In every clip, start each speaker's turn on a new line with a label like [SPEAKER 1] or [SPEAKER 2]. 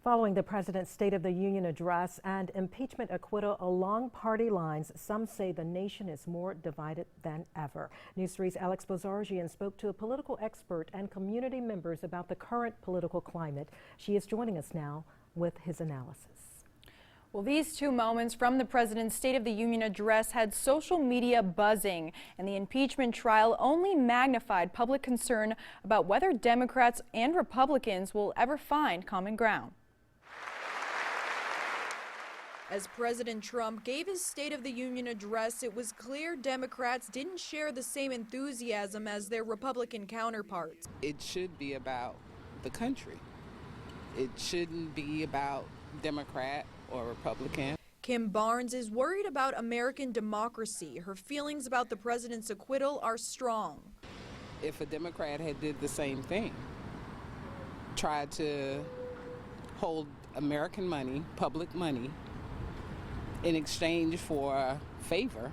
[SPEAKER 1] Following the president's State of the Union address and impeachment acquittal along party lines, some say the nation is more divided than ever. News 3's Alex Bozargian spoke to a political expert and community members about the current political climate. She is joining us now with his analysis.
[SPEAKER 2] Well, these two moments from the president's State of the Union address had social media buzzing, and the impeachment trial only magnified public concern about whether Democrats and Republicans will ever find common ground. As President Trump gave his State of the Union address, it was clear Democrats didn't share the same enthusiasm as their Republican counterparts.
[SPEAKER 3] It should be about the country. It shouldn't be about Democrat or Republican.
[SPEAKER 2] Kim Barnes is worried about American democracy. Her feelings about the president's acquittal are strong.
[SPEAKER 3] If a Democrat had did the same thing, tried to hold American money, public money, in exchange for favor,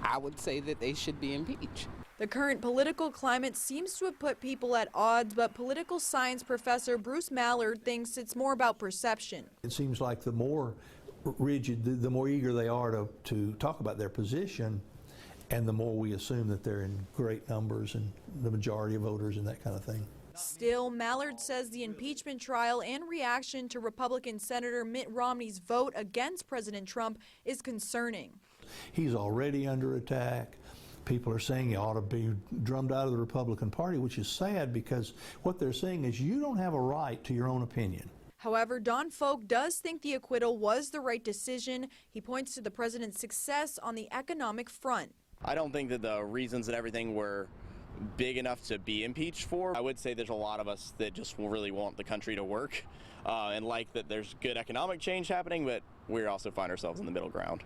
[SPEAKER 3] I would say that they should be impeached.
[SPEAKER 2] The current political climate seems to have put people at odds, but political science professor Bruce Mallard thinks it's more about perception.
[SPEAKER 4] It seems like the more rigid, the more eager they are to talk about their position, and the more we assume that they're in great numbers and the majority of voters and that kind of thing.
[SPEAKER 2] Still, Mallard says the impeachment trial and reaction to Republican Senator Mitt Romney's vote against President Trump is concerning.
[SPEAKER 4] He's already under attack. People are saying he ought to be drummed out of the Republican Party, which is sad because what they're saying is you don't have a right to your own opinion.
[SPEAKER 2] However, Don Folk does think the acquittal was the right decision. He points to the president's success on the economic front.
[SPEAKER 5] I don't think that the reasons and everything were big enough to be impeached for. I would say there's a lot of us that just really want the country to work and like that there's good economic change happening, but we also find ourselves in the middle ground.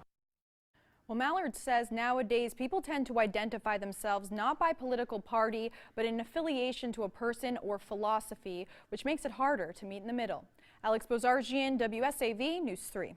[SPEAKER 2] Well, Mallard says nowadays people tend to identify themselves not by political party, but in affiliation to a person or philosophy, which makes it harder to meet in the middle. Alex Bozargian, WSAV News 3.